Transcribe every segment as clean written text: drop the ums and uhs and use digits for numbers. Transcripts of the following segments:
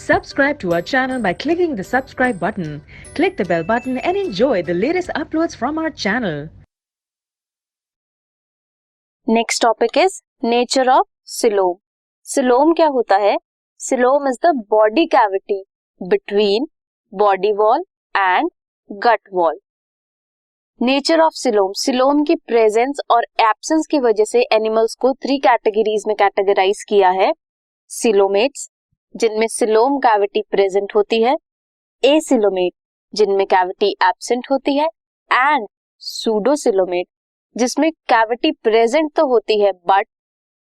Subscribe to our channel by clicking the subscribe button. Click the bell button and enjoy the latest uploads from our channel. Next topic is nature of coelom. Coelom क्या होता है? Coelom is the body cavity between body wall and gut wall. Nature of coelom, coelom की presence और absence की वजह से animals को 3 categories में कैटेगराइज किया है. सिलोमेट्स जिनमें सिलोम कैविटी प्रेजेंट होती है, एसिलोमेट जिनमें कैविटी एब्सेंट होती है, एंड सूडोसिलोमेट जिसमें कैविटी प्रेजेंट तो होती है but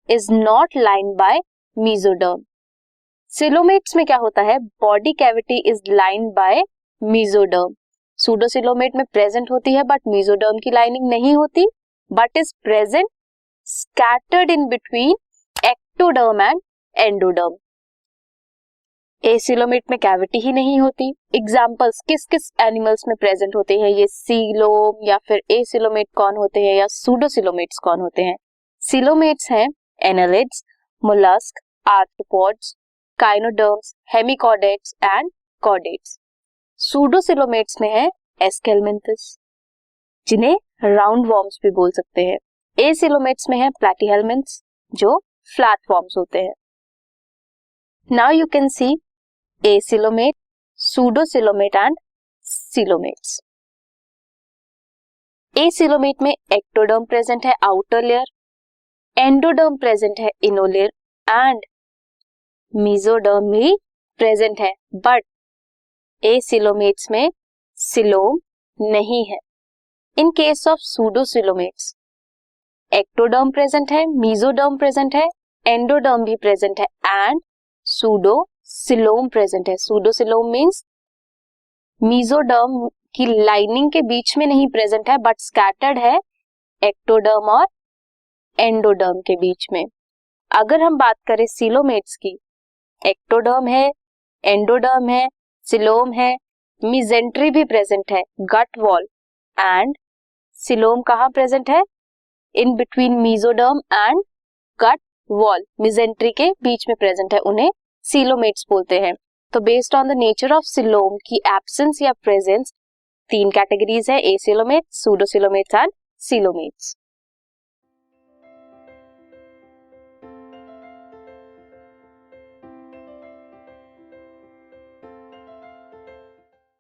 is not lined bye mesoderm. Coelomates में क्या होता है? Body cavity is lined bye mesoderm. Pseudocoelomate में प्रेजेंट होती है बट मेसोडर्म की लाइनिंग नहीं होती, but is present scattered in between ectoderm and endoderm. Acoelomate में कैविटी ही नहीं होती. एग्जाम्पल्स किस किस एनिमल्स में प्रेजेंट होते हैं? ये सीलोम या फिर एसिलोमेट कौन होते हैं या सूडोसिलोमेट्स कौन होते हैं? सिलोमेट्स हैं annelids, molluscs, arthropods, echinoderms, hemichordates and chordates. Pseudocoelomates में है एस्केलमेंथस जिन्हें राउंड वॉर्म्स भी बोल सकते हैं. एसिलोमेट्स में है प्लैटीहेलमिन्थ्स जो फ्लैट वॉर्म्स होते हैं. Now you can see acoelomate, pseudocoelomate and coelomates. Acoelomate में एक्टोडर्म प्रेजेंट है आउटर लेयर, एंडोडर्म प्रेजेंट है इनर लेयर एंड मेसोडर्म भी प्रेजेंट है, बट एसिलोमेट्स में सिलोम नहीं है. In case of pseudocoelomates ectoderm present है, मेसोडर्म प्रेजेंट है, एंडोडर्म भी प्रेजेंट है एंड सूडोसिलोम प्रेजेंट है. सूडोसिलोम मींस मेसोडर्म की लाइनिंग के बीच में नहीं प्रेजेंट है बट स्कैटर्ड है एक्टोडर्म और एंडोडर्म के बीच में. अगर हम बात करें सिलोमेट्स की, एक्टोडर्म है, एंडोडर्म है, सिलोम है, मेसेंट्री भी प्रेजेंट है, गट वॉल एंड सिलोम कहाँ प्रेजेंट है? In between mesoderm and gut wall, mesentery के बीच में प्रेजेंट है, उन्हें सिलोमेट्स बोलते हैं. तो based on the nature of coelom की एब्सेंस या प्रेजेंस 3 कैटेगरीज है, एसिलोमेट्स, सूडोसिलोमेट्स एंड सिलोमेट्स.